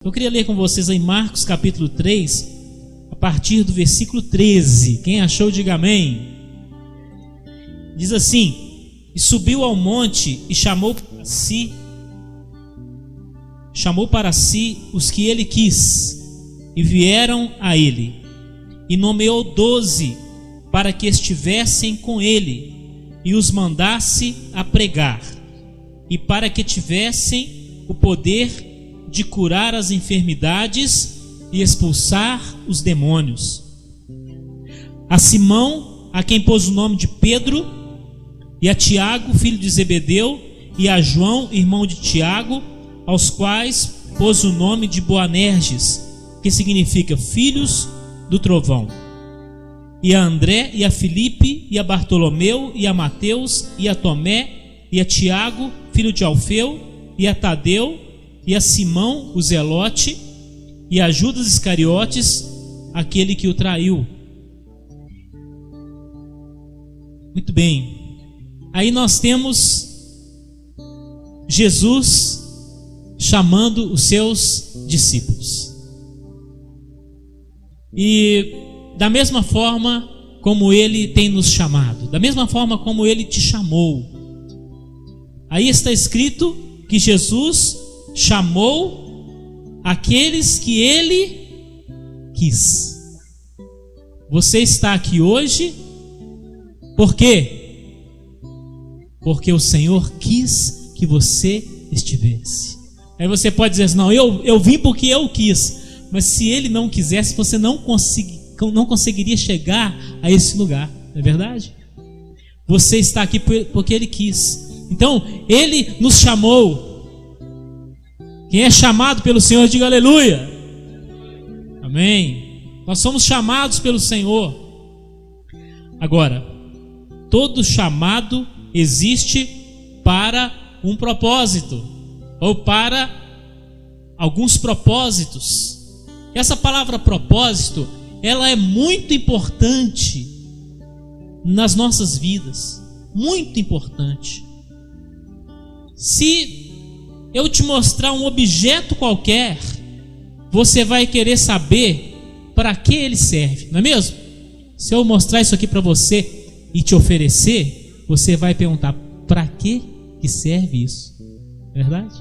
Eu queria ler com vocês em Marcos capítulo 3, a partir do versículo 13. Quem achou, diga amém. Diz assim: e subiu ao monte e chamou para si os que ele quis, e vieram a ele, e nomeou 12 para que estivessem com ele, e os mandasse a pregar, e para que tivessem o poder de curar as enfermidades e expulsar os demônios. A Simão, a quem pôs o nome de Pedro, e a Tiago, filho de Zebedeu, e a João, irmão de Tiago, aos quais pôs o nome de Boanerges, que significa filhos do trovão, e a André, e a Filipe, e a Bartolomeu, e a Mateus, e a Tomé, e a Tiago, filho de Alfeu, e a Tadeu, e a Simão, o Zelote, e a Judas Iscariotes, aquele que o traiu. Muito bem. Aí nós temos Jesus chamando os seus discípulos. E da mesma forma como ele tem nos chamado, da mesma forma como ele te chamou. Aí está escrito que Jesus chamou aqueles que ele quis. Você está aqui hoje por quê? Porque o Senhor quis que você estivesse. Aí você pode dizer assim: não, eu vim porque eu quis. Mas se ele não quisesse, você não conseguiria chegar a esse lugar, não é verdade? Você está aqui porque ele quis. Então, ele nos chamou. Quem é chamado pelo Senhor, diga aleluia. Amém. Nós somos chamados pelo Senhor. Agora, todo chamado existe para um propósito, ou para alguns propósitos. Essa palavra propósito, ela é muito importante nas nossas vidas, muito importante. Se eu te mostrar um objeto qualquer, você vai querer saber para que ele serve, não é mesmo? Se eu mostrar isso aqui para você e te oferecer, você vai perguntar: para que serve isso? Verdade?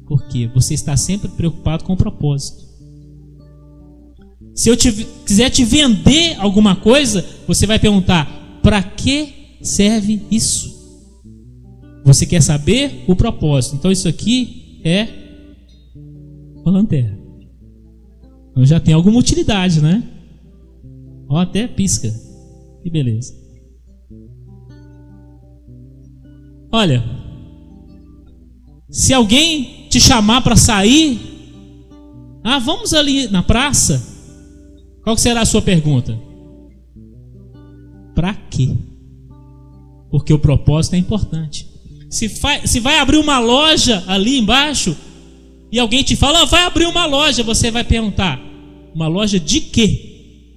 Porque você está sempre preocupado com o propósito. Se eu quiser te vender alguma coisa, você vai perguntar: para que serve isso? Você quer saber o propósito. Então isso aqui é uma lanterna. Então já tem alguma utilidade, né? Ó, até pisca. Que beleza. Olha, se alguém te chamar para sair, vamos ali na praça, qual será a sua pergunta? Para quê? Porque o propósito é importante. Se vai abrir uma loja ali embaixo e alguém te fala: vai abrir uma loja, você vai perguntar: uma loja de quê?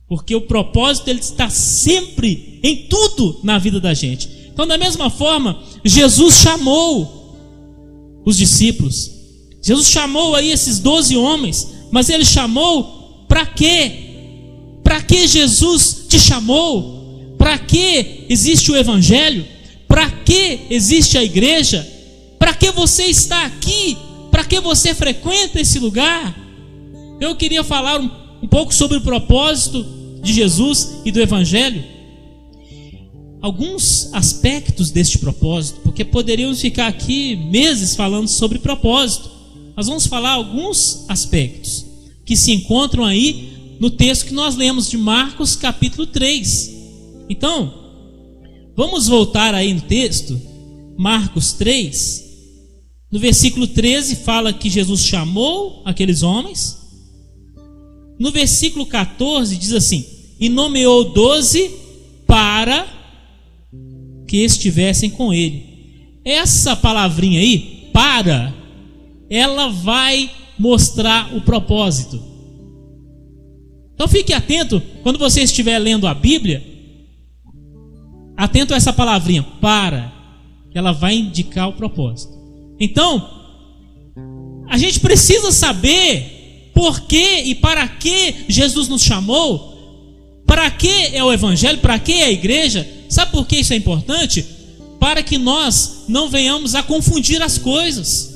Porque o propósito ele está sempre em tudo na vida da gente. Então, da mesma forma, Jesus chamou os discípulos. Jesus chamou aí esses 12 homens, mas ele chamou para quê? Para que Jesus te chamou? Para que existe o Evangelho? Para que existe a igreja? Para que você está aqui? Para que você frequenta esse lugar? Eu queria falar um pouco sobre o propósito de Jesus e do Evangelho. Alguns aspectos deste propósito, porque poderíamos ficar aqui meses falando sobre propósito. Nós vamos falar alguns aspectos que se encontram aí no texto que nós lemos de Marcos capítulo 3. Então, vamos voltar aí no texto, Marcos 3, no versículo 13 fala que Jesus chamou aqueles homens. No versículo 14 diz assim: e nomeou 12 para que estivessem com ele. Essa palavrinha aí, para, ela vai mostrar o propósito. Então fique atento, quando você estiver lendo a Bíblia, atento a essa palavrinha, para, ela vai indicar o propósito. Então, a gente precisa saber por que e para que Jesus nos chamou, para que é o Evangelho, para que é a igreja. Sabe por que isso é importante? Para que nós não venhamos a confundir as coisas,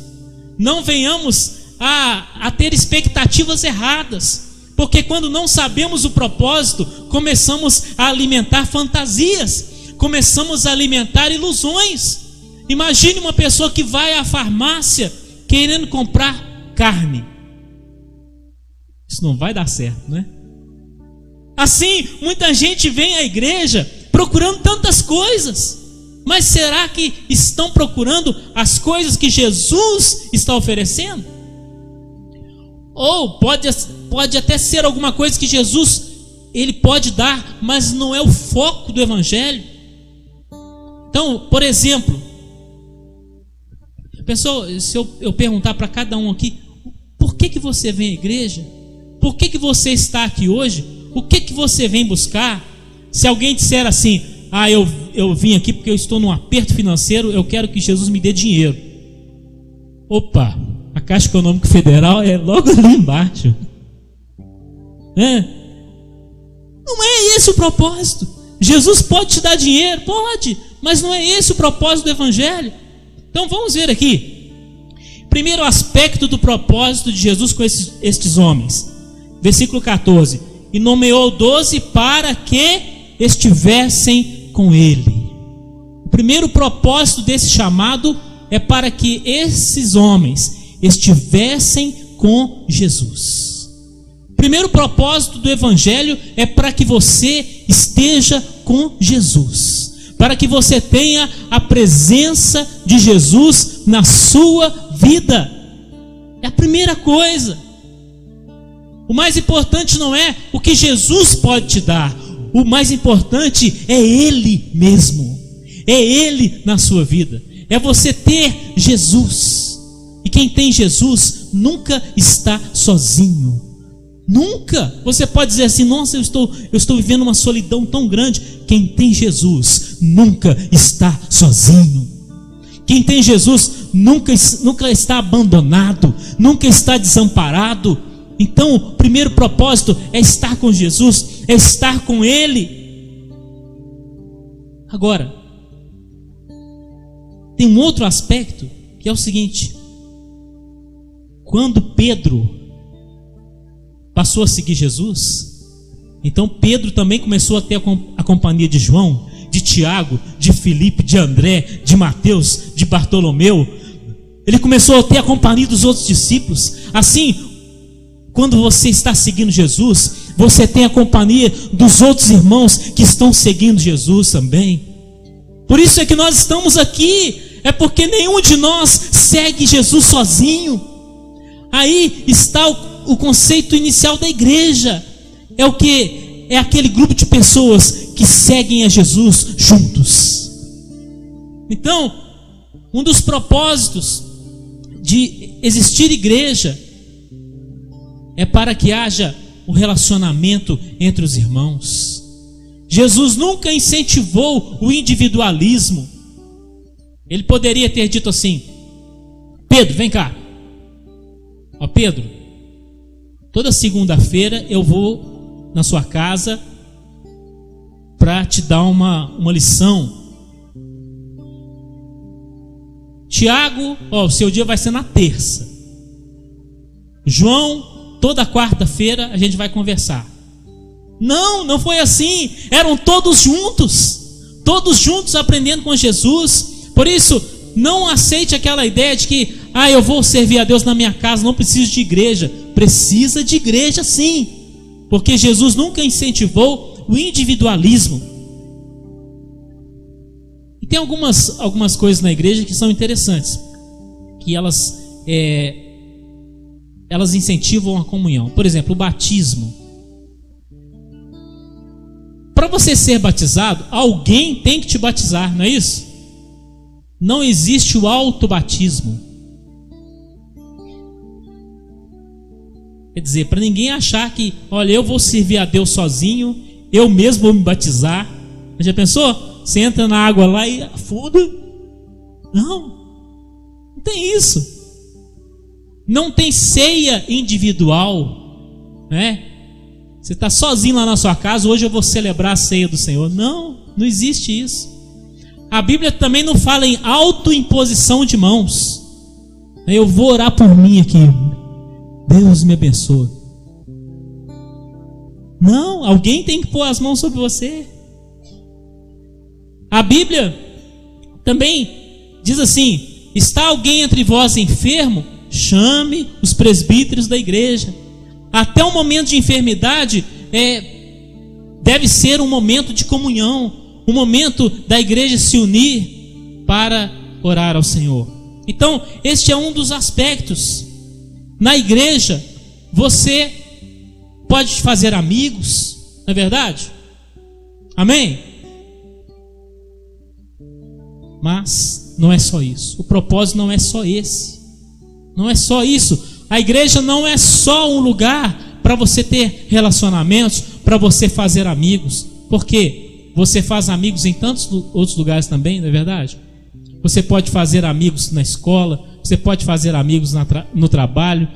não venhamos a ter expectativas erradas, porque quando não sabemos o propósito, começamos a alimentar fantasias, começamos a alimentar ilusões. Imagine uma pessoa que vai à farmácia querendo comprar carne. Isso não vai dar certo, né? Assim, muita gente vem à igreja procurando tantas coisas, mas será que estão procurando as coisas que Jesus está oferecendo? Ou pode até ser alguma coisa que Jesus ele pode dar, mas não é o foco do Evangelho. Então, por exemplo, pessoal, se eu perguntar para cada um aqui, por que você vem à igreja? Por que você está aqui hoje? O que você vem buscar? Se alguém disser assim, eu vim aqui porque eu estou num aperto financeiro, eu quero que Jesus me dê dinheiro. Opa, a Caixa Econômica Federal é logo ali embaixo. Não é esse o propósito. Jesus pode te dar dinheiro, pode, mas não é esse o propósito do Evangelho. Então vamos ver aqui. Primeiro aspecto do propósito de Jesus com estes homens. Versículo 14. E nomeou 12 para que estivessem com ele. O primeiro propósito desse chamado é para que esses homens estivessem com Jesus. O primeiro propósito do Evangelho é para que você esteja com Jesus, para que você tenha a presença de Jesus na sua vida. É a primeira coisa. O mais importante não é o que Jesus pode te dar, o mais importante é Ele mesmo, é Ele na sua vida, é você ter Jesus. E quem tem Jesus nunca está sozinho, nunca. Você pode dizer assim, nossa, eu estou vivendo uma solidão tão grande. Quem tem Jesus nunca está sozinho. Quem tem Jesus nunca está abandonado, nunca está desamparado. Então, o primeiro propósito é estar com Jesus, é estar com Ele. Agora, tem um outro aspecto que é o seguinte: quando Pedro passou a seguir Jesus, então Pedro também começou a ter a companhia de João, de Tiago, de Filipe, de André, de Mateus, de Bartolomeu. Ele começou a ter a companhia dos outros discípulos. Assim, quando você está seguindo Jesus, você tem a companhia dos outros irmãos que estão seguindo Jesus também. Por isso é que nós estamos aqui, é porque nenhum de nós segue Jesus sozinho. Aí está o conceito inicial da igreja. É o que? É aquele grupo de pessoas que seguem a Jesus juntos. Então, um dos propósitos de existir igreja é para que haja um relacionamento entre os irmãos. Jesus nunca incentivou o individualismo. Ele poderia ter dito assim: Pedro, vem cá. Ó Pedro, toda segunda-feira eu vou na sua casa para te dar uma lição. Tiago, o seu dia vai ser na terça. João, toda quarta-feira a gente vai conversar. Não foi assim. Eram todos juntos aprendendo com Jesus. Por isso, não aceite aquela ideia de que eu vou servir a Deus na minha casa, não preciso de igreja. Precisa de igreja sim, porque Jesus nunca incentivou o individualismo. E tem algumas coisas na igreja que são interessantes, que elas incentivam a comunhão. Por exemplo, o batismo. Para você ser batizado, alguém tem que te batizar, não é isso? Não existe o autobatismo. Quer dizer, para ninguém achar que, olha, eu vou servir a Deus sozinho, eu mesmo vou me batizar. Já pensou? Você entra na água lá e afunda? Não tem isso. não tem ceia individual, né? Você está sozinho lá na sua casa, hoje eu vou celebrar a ceia do Senhor. Não, não existe isso. A Bíblia também não fala em autoimposição de mãos. Eu vou orar por mim aqui, Deus me abençoe. Não, alguém tem que pôr as mãos sobre você. A Bíblia também diz assim: está alguém entre vós enfermo? Chame os presbíteros da igreja. Até o momento de enfermidade deve ser um momento de comunhão, um momento da igreja se unir para orar ao Senhor. Então, este é um dos aspectos. Na igreja, você pode fazer amigos, não é verdade? Amém? Mas não é só isso. O propósito não é só esse. Não é só isso. A igreja não é só um lugar para você ter relacionamentos, para você fazer amigos. Porque você faz amigos em tantos outros lugares também, não é verdade? Você pode fazer amigos na escola, você pode fazer amigos no trabalho,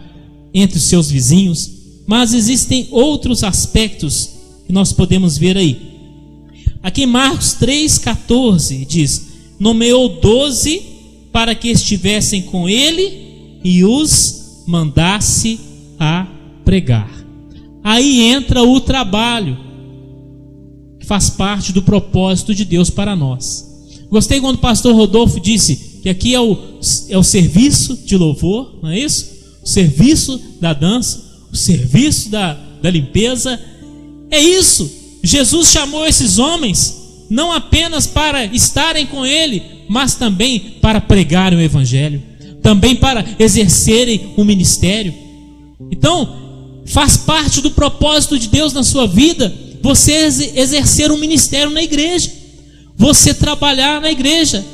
entre os seus vizinhos. Mas existem outros aspectos que nós podemos ver aí. Aqui em Marcos 3,14 diz: nomeou 12 para que estivessem com ele e os mandasse a pregar. Aí entra o trabalho, que faz parte do propósito de Deus para nós. Gostei quando o pastor Rodolfo disse que aqui é o serviço de louvor, não é isso? O serviço da dança, o serviço da limpeza. É isso. Jesus chamou esses homens não apenas para estarem com ele, mas também para pregarem o evangelho, também para exercerem o ministério. Então, faz parte do propósito de Deus na sua vida você exercer um ministério na igreja, você trabalhar na igreja,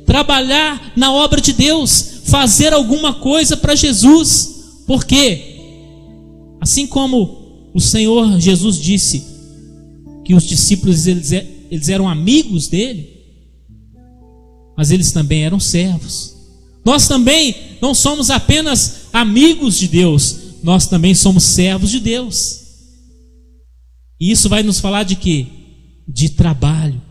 trabalhar na obra de Deus, fazer alguma coisa para Jesus. Por quê? Assim como o Senhor Jesus disse que os discípulos eles eram amigos dele, mas eles também eram servos. Nós também não somos apenas amigos de Deus, nós também somos servos de Deus. E isso vai nos falar de quê? De trabalho.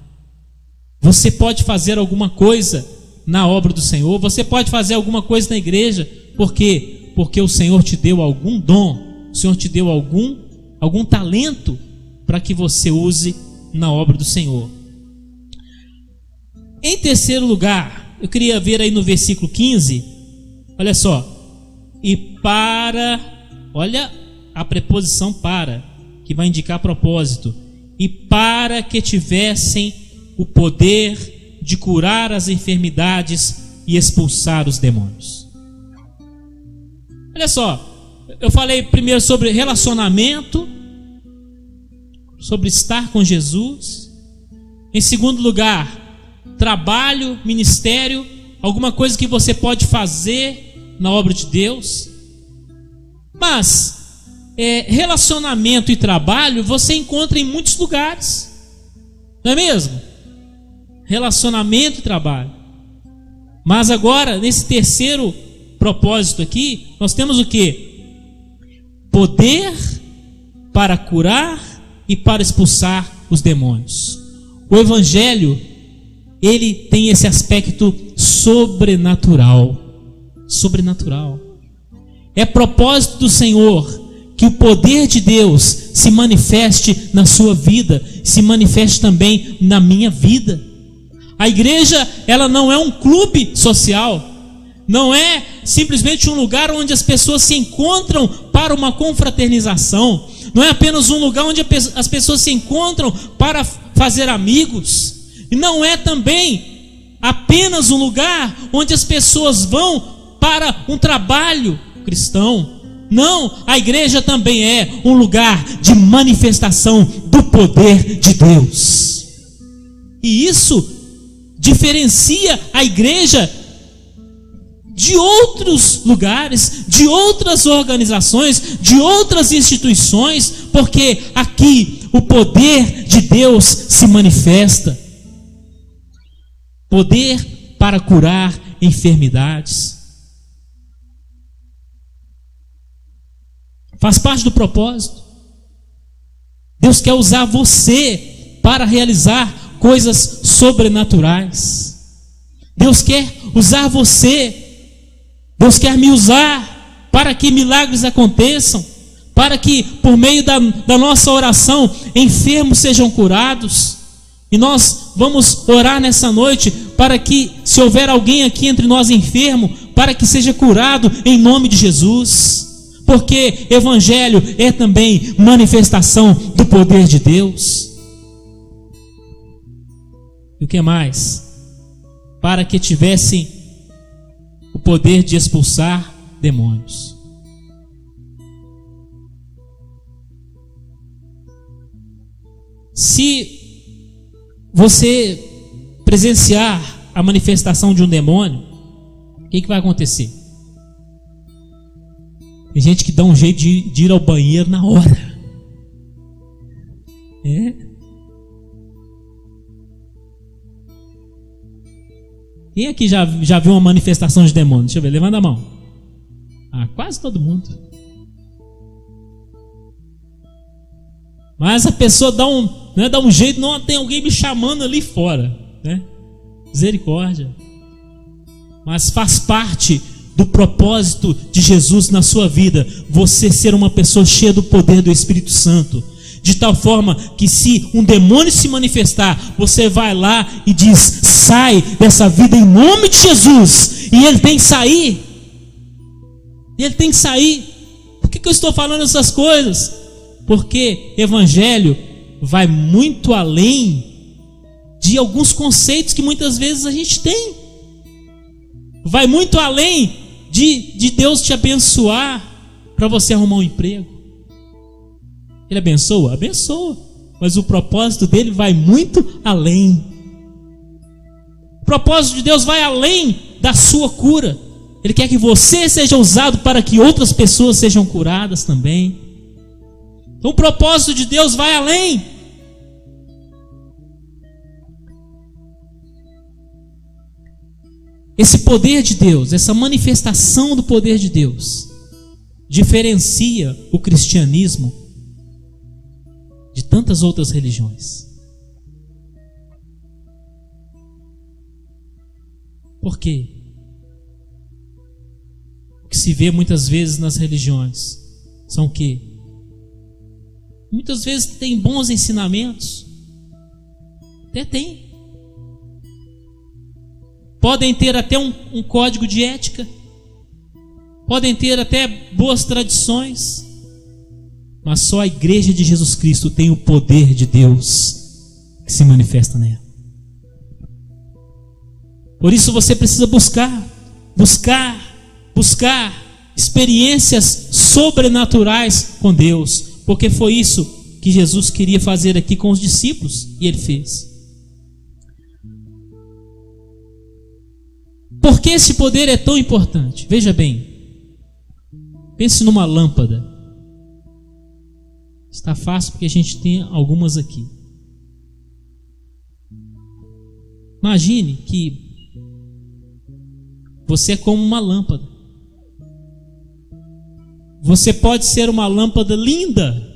Você pode fazer alguma coisa na obra do Senhor, você pode fazer alguma coisa na igreja. Por quê? Porque o Senhor te deu algum dom, o Senhor te deu algum talento para que você use na obra do Senhor. Em terceiro lugar, eu queria ver aí no versículo 15, olha só, olha a preposição para, que vai indicar propósito, e para que tivessem o poder de curar as enfermidades e expulsar os demônios. Olha só, eu falei primeiro sobre relacionamento, sobre estar com Jesus. Em segundo lugar, trabalho, ministério, alguma coisa que você pode fazer na obra de Deus. Mas relacionamento e trabalho você encontra em muitos lugares, não é mesmo? Relacionamento e trabalho. Mas agora, nesse terceiro propósito aqui, nós temos o quê? Poder para curar e para expulsar os demônios. O evangelho, ele tem esse aspecto sobrenatural. Sobrenatural. É propósito do Senhor que o poder de Deus se manifeste na sua vida, se manifeste também na minha vida. A igreja, ela não é um clube social, não é simplesmente um lugar onde as pessoas se encontram para uma confraternização, não é apenas um lugar onde as pessoas se encontram para fazer amigos, e não é também apenas um lugar onde as pessoas vão para um trabalho cristão. Não, a igreja também é um lugar de manifestação do poder de Deus. E isso diferencia a igreja de outros lugares, de outras organizações, de outras instituições, porque aqui o poder de Deus se manifesta. Poder para curar enfermidades. Faz parte do propósito. Deus quer usar você para realizar coisas sobrenaturais. Deus quer usar você. Deus quer me usar para que milagres aconteçam, para que por meio da nossa oração enfermos sejam curados. E nós vamos orar nessa noite para que, se houver alguém aqui entre nós enfermo, para que seja curado em nome de Jesus. Porque evangelho é também manifestação do poder de Deus. E o que mais? Para que tivessem o poder de expulsar demônios. Se você presenciar a manifestação de um demônio, o que vai acontecer? Tem gente que dá um jeito de ir ao banheiro na hora. Quem aqui já viu uma manifestação de demônio? Deixa eu ver, levanta a mão. Quase todo mundo. Mas a pessoa dá um jeito, não tem alguém me chamando ali fora, né? Misericórdia. Mas faz parte do propósito de Jesus na sua vida, você ser uma pessoa cheia do poder do Espírito Santo, de tal forma que se um demônio se manifestar, você vai lá e diz: sai dessa vida em nome de Jesus, e ele tem que sair. Por que eu estou falando essas coisas? Porque evangelho vai muito além de alguns conceitos que muitas vezes a gente tem. Vai muito além de Deus te abençoar para você arrumar um emprego. Ele abençoa? Abençoa. Mas o propósito dele vai muito além. O propósito de Deus vai além da sua cura. Ele quer que você seja usado para que outras pessoas sejam curadas também. Então o propósito de Deus vai além. Esse poder de Deus, essa manifestação do poder de Deus, diferencia o cristianismo de tantas outras religiões. Por quê? O que se vê muitas vezes nas religiões são o quê? Muitas vezes tem bons ensinamentos. Até tem. Podem ter até um código de ética. Podem ter até boas tradições. Mas só a igreja de Jesus Cristo tem o poder de Deus que se manifesta nela. Por isso você precisa buscar experiências sobrenaturais com Deus. Porque foi isso que Jesus queria fazer aqui com os discípulos. E ele fez. Por que esse poder é tão importante? Veja bem. Pense numa lâmpada. Está fácil porque a gente tem algumas aqui. Imagine que você é como uma lâmpada. Você pode ser uma lâmpada linda.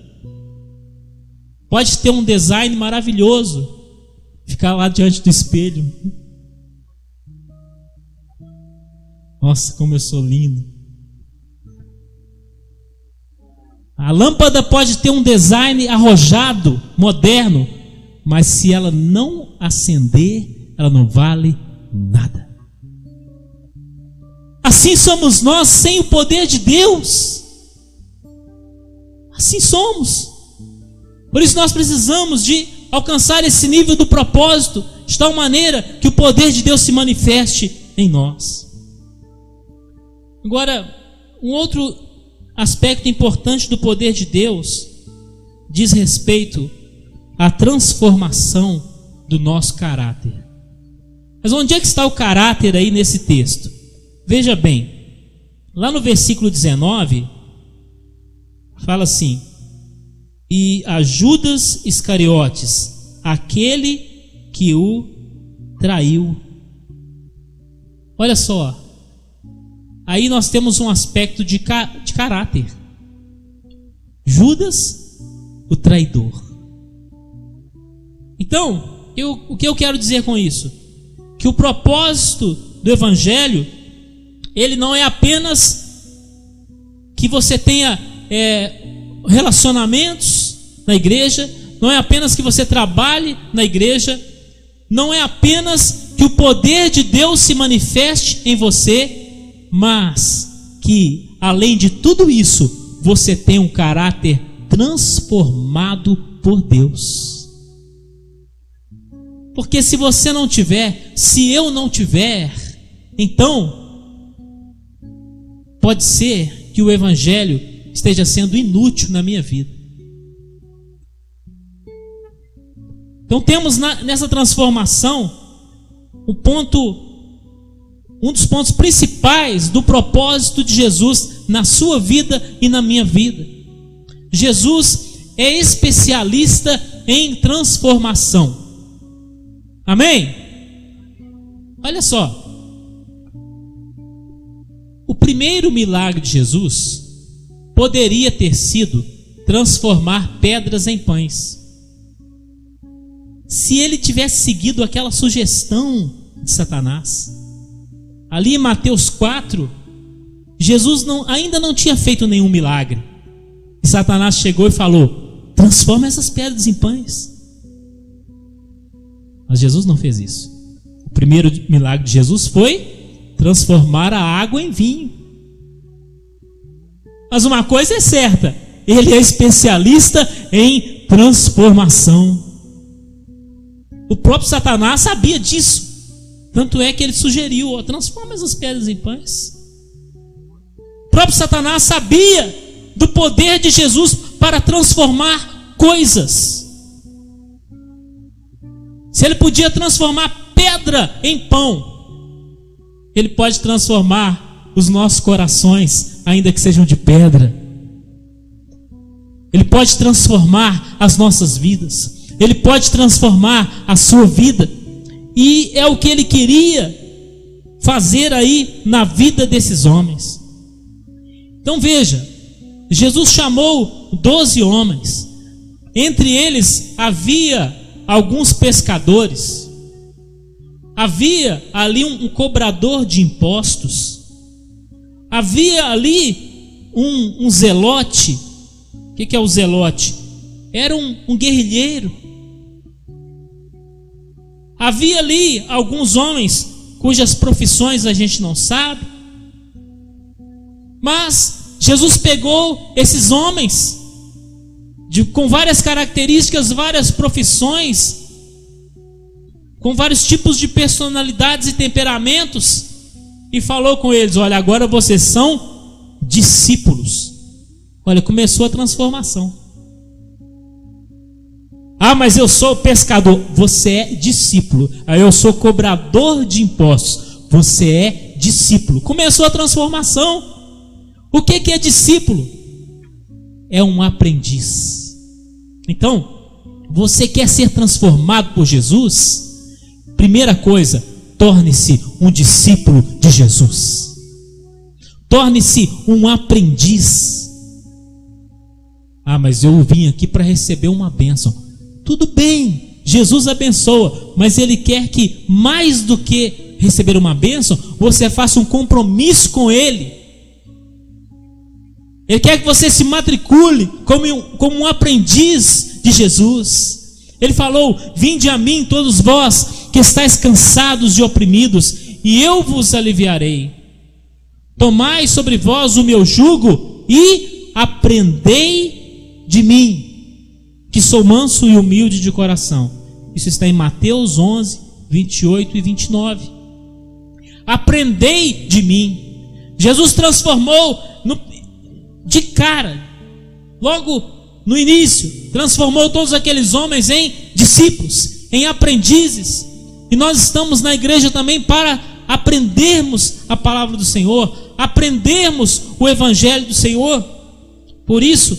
Pode ter um design maravilhoso. Ficar lá diante do espelho. Nossa, como eu sou lindo. A lâmpada pode ter um design arrojado, moderno, mas se ela não acender, ela não vale nada. Assim somos nós sem o poder de Deus. Assim somos. Por isso nós precisamos de alcançar esse nível do propósito, de tal maneira que o poder de Deus se manifeste em nós. Agora, um outro aspecto importante do poder de Deus diz respeito à transformação do nosso caráter. Mas onde é que está o caráter aí nesse texto? Veja bem, lá no versículo 19, fala assim: e a Judas Iscariotes, aquele que o traiu. Olha só, aí nós temos um aspecto de caráter. Judas, o traidor. Então, o que eu quero dizer com isso? Que o propósito do Evangelho, ele não é apenas que você tenha relacionamentos na igreja, não é apenas que você trabalhe na igreja, não é apenas que o poder de Deus se manifeste em você, mas que, além de tudo isso, você tem um caráter transformado por Deus. Porque se você não tiver, se eu não tiver, então pode ser que o Evangelho esteja sendo inútil na minha vida. Então temos nessa transformação um dos pontos principais do propósito de Jesus na sua vida e na minha vida. Jesus é especialista em transformação. Amém? Olha só. O primeiro milagre de Jesus poderia ter sido transformar pedras em pães. Se ele tivesse seguido aquela sugestão de Satanás. Ali em Mateus 4, Jesus ainda não tinha feito nenhum milagre. E Satanás chegou e falou: transforma essas pedras em pães. Mas Jesus não fez isso. O primeiro milagre de Jesus foi transformar a água em vinho. Mas uma coisa é certa: ele é especialista em transformação. O próprio Satanás sabia disso. Tanto é que ele sugeriu: transforma essas pedras em pães. O próprio Satanás sabia do poder de Jesus para transformar coisas. Se ele podia transformar pedra em pão, ele pode transformar os nossos corações, ainda que sejam de pedra. Ele pode transformar as nossas vidas. Ele pode transformar a sua vida. E é o que ele queria fazer aí na vida desses homens. Então veja, Jesus chamou 12 homens. Entre eles havia alguns pescadores. Havia ali um cobrador de impostos. Havia ali um zelote. O que é o zelote? Era um guerrilheiro. Havia ali alguns homens cujas profissões a gente não sabe. Mas Jesus pegou esses homens com várias características, várias profissões, com vários tipos de personalidades e temperamentos, e falou com eles: olha, agora vocês são discípulos. Olha, começou a transformação. Ah, mas eu sou pescador. Você é discípulo. Ah, eu sou cobrador de impostos. Você é discípulo. Começou a transformação. O que é discípulo? É um aprendiz. Então, você quer ser transformado por Jesus? Primeira coisa, torne-se um discípulo de Jesus. Torne-se um aprendiz. Ah, mas eu vim aqui para receber uma bênção. Tudo bem, Jesus abençoa, mas Ele quer que, mais do que receber uma bênção, você faça um compromisso com Ele. Ele quer que você se matricule como um aprendiz de Jesus. Ele falou: vinde a mim todos vós que estáis cansados e oprimidos, e eu vos aliviarei. Tomai sobre vós o meu jugo e aprendei de mim, que sou manso e humilde de coração. Isso está em Mateus 11, 28 e 29. Aprendei de mim. Jesus transformou de cara, logo no início, transformou todos aqueles homens em discípulos, em aprendizes. E nós estamos na igreja também para aprendermos a palavra do Senhor, aprendermos o evangelho do Senhor. Por isso,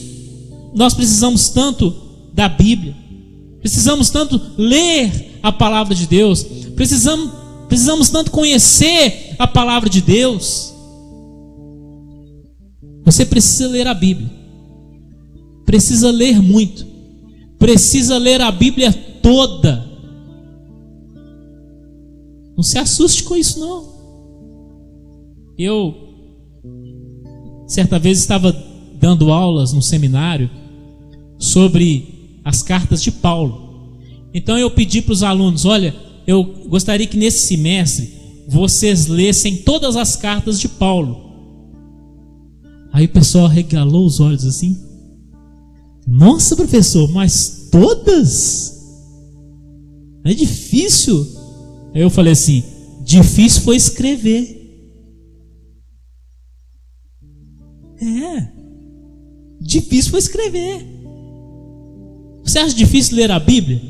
nós precisamos tanto da Bíblia, precisamos tanto ler a palavra de Deus, precisamos tanto conhecer a palavra de Deus. Você precisa ler a Bíblia, precisa ler muito, precisa ler a Bíblia toda. Não se assuste com isso, não. Eu, certa vez, estava dando aulas no seminário sobre as cartas de Paulo. Então eu pedi para os alunos: olha, eu gostaria que nesse semestre vocês lessem todas as cartas de Paulo. Aí o pessoal regalou os olhos assim: nossa, professor, mas todas? É difícil. Aí eu falei assim: difícil foi escrever. Difícil foi escrever. Você acha difícil ler a Bíblia?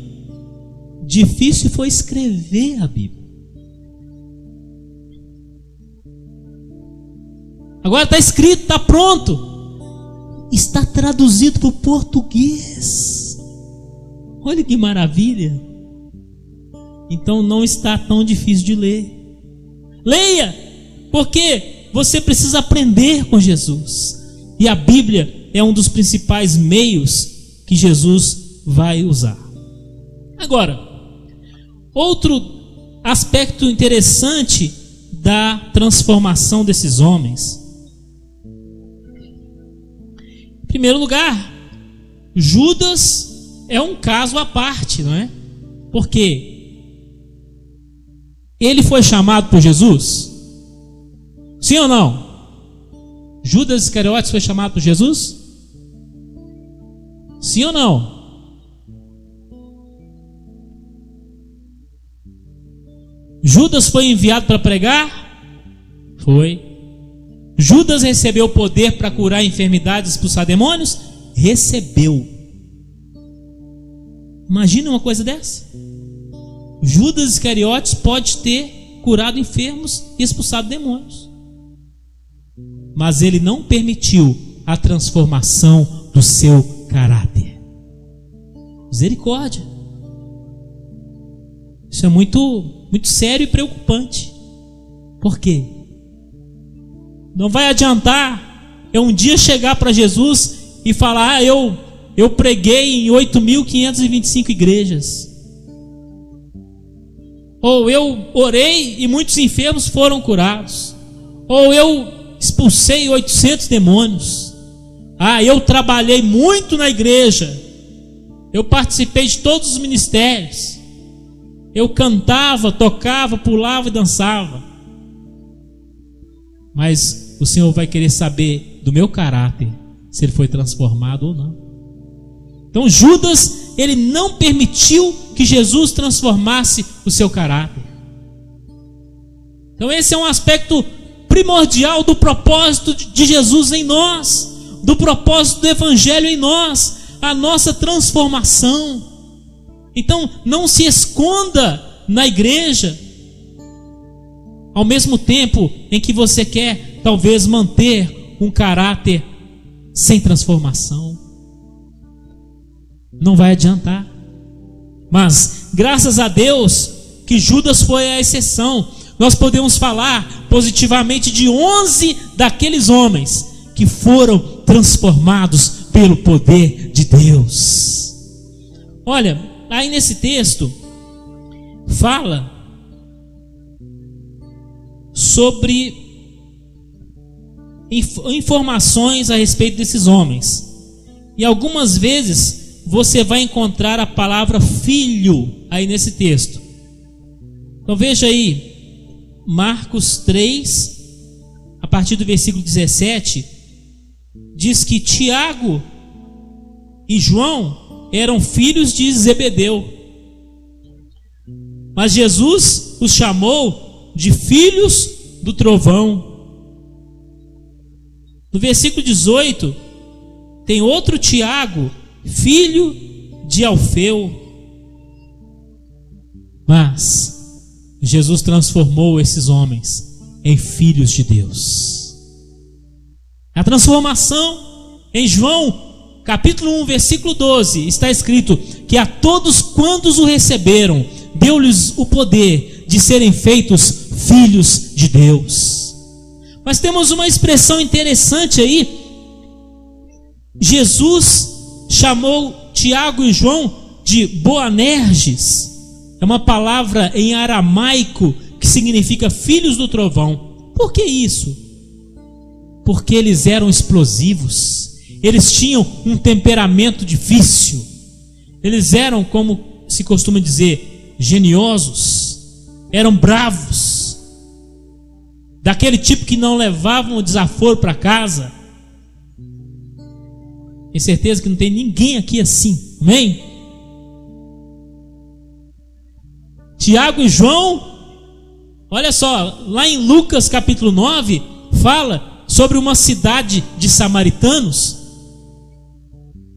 Difícil foi escrever a Bíblia. Agora está escrito, está pronto, está traduzido para o português. Olha que maravilha. Então não está tão difícil de ler. Leia, porque você precisa aprender com Jesus. E a Bíblia é um dos principais meios que Jesus vai usar. Agora, outro aspecto interessante da transformação desses homens. Em primeiro lugar, Judas é um caso à parte, não é? Porque ele foi chamado por Jesus? Sim ou não? Judas Iscariotes foi chamado por Jesus? Sim ou não? Judas foi enviado para pregar? Foi. Judas recebeu poder para curar enfermidades e expulsar demônios? Recebeu. Imagina uma coisa dessa. Judas Iscariotes pode ter curado enfermos e expulsado demônios, mas ele não permitiu a transformação do seu caráter. Misericórdia. Isso é muito sério e preocupante. Por quê? Não vai adiantar eu um dia chegar para Jesus e falar: eu preguei em 8.525 igrejas, ou eu orei e muitos enfermos foram curados, ou eu expulsei 800 demônios. Eu trabalhei muito na igreja, eu participei de todos os ministérios, eu cantava, tocava, pulava e dançava. Mas o Senhor vai querer saber do meu caráter, se ele foi transformado ou não. Então Judas, ele não permitiu que Jesus transformasse o seu caráter. Então esse é um aspecto primordial do propósito de Jesus em nós, do propósito do Evangelho em nós, a nossa transformação. Então não se esconda na igreja, ao mesmo tempo em que você quer talvez manter um caráter sem transformação. Não vai adiantar. Mas graças a Deus que Judas foi a exceção. Nós podemos falar positivamente de 11 daqueles homens que foram transformados pelo poder de Deus. Olha, aí nesse texto fala sobre informações a respeito desses homens. E algumas vezes você vai encontrar a palavra filho aí nesse texto. Então veja aí Marcos 3, a partir do versículo 17, diz que Tiago e João eram filhos de Zebedeu, mas Jesus os chamou de filhos do trovão. No versículo 18 tem outro Tiago, filho de Alfeu. Mas Jesus transformou esses homens em filhos de Deus. A transformação em João capítulo 1, versículo 12, está escrito que a todos quantos o receberam, deu-lhes o poder de serem feitos filhos de Deus. Mas temos uma expressão interessante aí. Jesus chamou Tiago e João de Boanerges. É uma palavra em aramaico que significa filhos do trovão. Por que isso? Porque eles eram explosivos, eles tinham um temperamento difícil, eles eram, como se costuma dizer, geniosos, eram bravos, daquele tipo que não levavam o desaforo para casa. Tenho certeza que não tem ninguém aqui assim, amém? Tiago e João, olha só, lá em Lucas capítulo 9, fala sobre uma cidade de samaritanos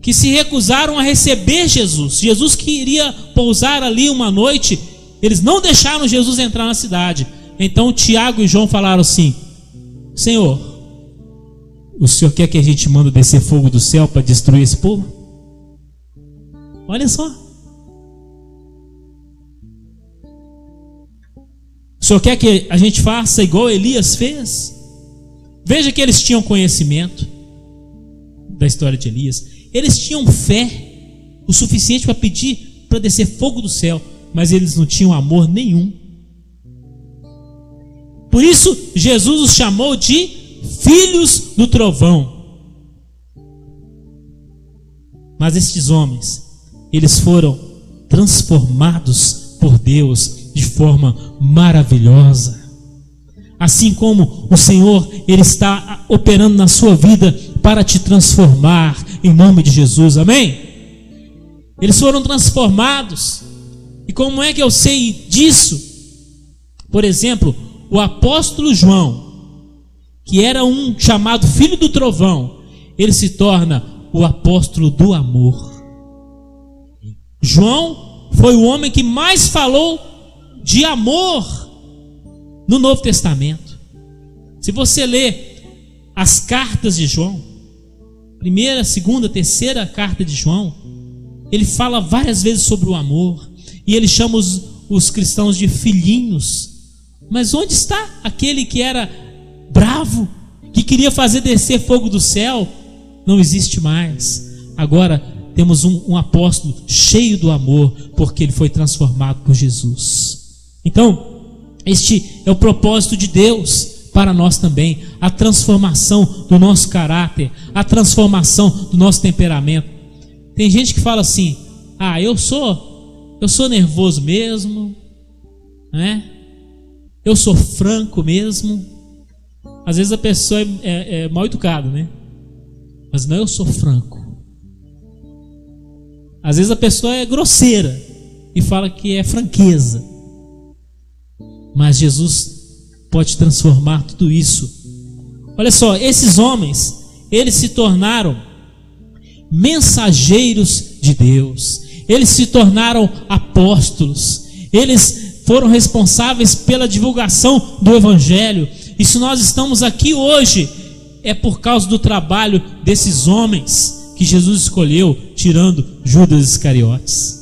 que se recusaram a receber Jesus. Jesus queria pousar ali uma noite, eles não deixaram Jesus entrar na cidade. Então Tiago e João falaram assim: Senhor, o Senhor quer que a gente manda descer fogo do céu para destruir esse povo? Olha só. O Senhor quer que a gente faça igual Elias fez? Veja que eles tinham conhecimento da história de Elias. Eles tinham fé o suficiente para pedir para descer fogo do céu, mas eles não tinham amor nenhum. Por isso Jesus os chamou de filhos do trovão. Mas estes homens, eles foram transformados por Deus de forma maravilhosa. Assim como o Senhor, Ele está operando na sua vida para te transformar, em nome de Jesus, amém? Eles foram transformados. E como é que eu sei disso? Por exemplo, o apóstolo João, que era um chamado filho do trovão, ele se torna o apóstolo do amor. João foi o homem que mais falou de amor no Novo Testamento. Se você ler as cartas de João, primeira, segunda, terceira carta de João, ele fala várias vezes sobre o amor, e ele chama os cristãos de filhinhos. Mas onde está aquele que era bravo, que queria fazer descer fogo do céu? Não existe mais. Agora temos um apóstolo cheio do amor, porque ele foi transformado por Jesus. Então, este é o propósito de Deus para nós também, a transformação do nosso caráter, a transformação do nosso temperamento. Tem gente que fala assim: ah, eu sou nervoso mesmo, né? Eu sou franco mesmo. Às vezes a pessoa é mal educada, né? Mas não, eu sou franco. Às vezes a pessoa é grosseira e fala que é franqueza. Mas Jesus pode transformar tudo isso. Olha só, esses homens, eles se tornaram mensageiros de Deus. Eles se tornaram apóstolos. Eles foram responsáveis pela divulgação do Evangelho. E se nós estamos aqui hoje, é por causa do trabalho desses homens que Jesus escolheu, tirando Judas Iscariotes.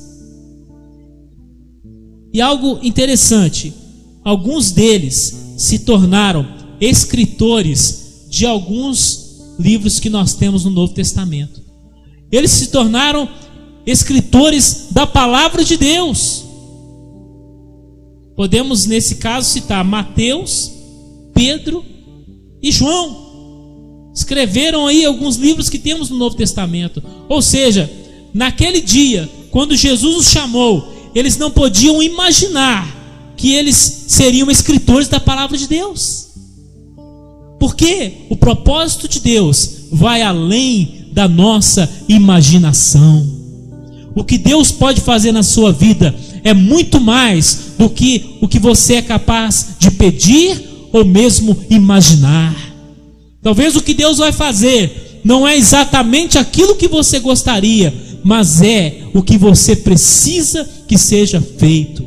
E algo interessante, alguns deles se tornaram escritores de alguns livros que nós temos no Novo Testamento. Eles se tornaram escritores da palavra de Deus. Podemos nesse caso citar Mateus, Pedro e João. Escreveram aí alguns livros que temos no Novo Testamento. Ou seja, naquele dia, quando Jesus os chamou, eles não podiam imaginar que eles seriam escritores da palavra de Deus. Porque o propósito de Deus vai além da nossa imaginação. O que Deus pode fazer na sua vida é muito mais do que o que você é capaz de pedir ou mesmo imaginar. Talvez o que Deus vai fazer não é exatamente aquilo que você gostaria, mas é o que você precisa que seja feito.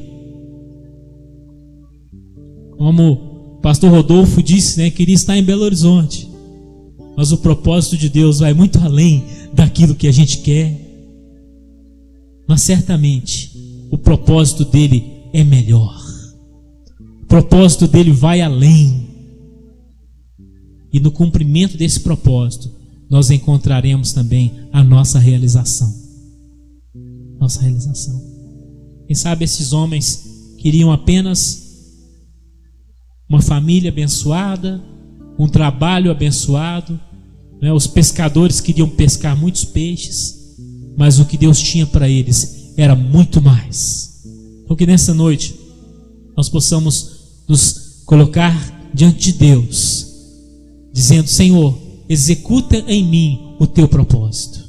Como o pastor Rodolfo disse, né, queria estar em Belo Horizonte, mas o propósito de Deus vai muito além daquilo que a gente quer. Mas certamente o propósito dele é melhor. O propósito dele vai além. E no cumprimento desse propósito, nós encontraremos também a nossa realização. Nossa realização. Quem sabe esses homens queriam apenas uma família abençoada, um trabalho abençoado, né? Os pescadores queriam pescar muitos peixes, mas o que Deus tinha para eles era muito mais. Então que nessa noite nós possamos nos colocar diante de Deus, dizendo: Senhor, executa em mim o teu propósito.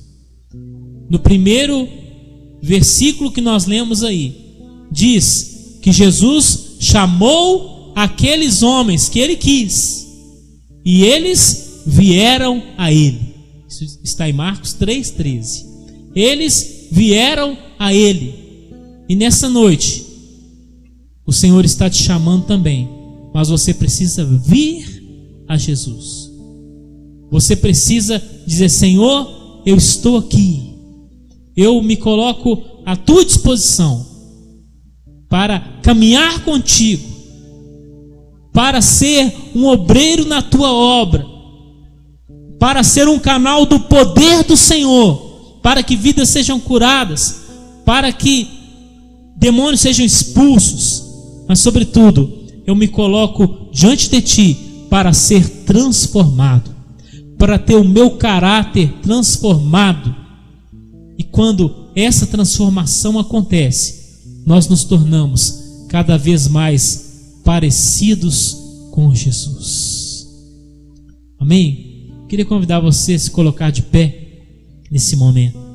No primeiro versículo que nós lemos aí, diz que Jesus chamou aqueles homens que ele quis, e eles vieram a ele. Isso está em Marcos 3,13. Eles vieram a ele. E nessa noite o Senhor está te chamando também, mas você precisa vir a Jesus. Você precisa dizer: Senhor, eu estou aqui, eu me coloco à tua disposição para caminhar contigo, para ser um obreiro na tua obra, para ser um canal do poder do Senhor, para que vidas sejam curadas, para que demônios sejam expulsos, mas sobretudo eu me coloco diante de ti para ser transformado, para ter o meu caráter transformado. E quando essa transformação acontece, nós nos tornamos cada vez mais parecidos com Jesus. Amém? Queria convidar você a se colocar de pé nesse momento.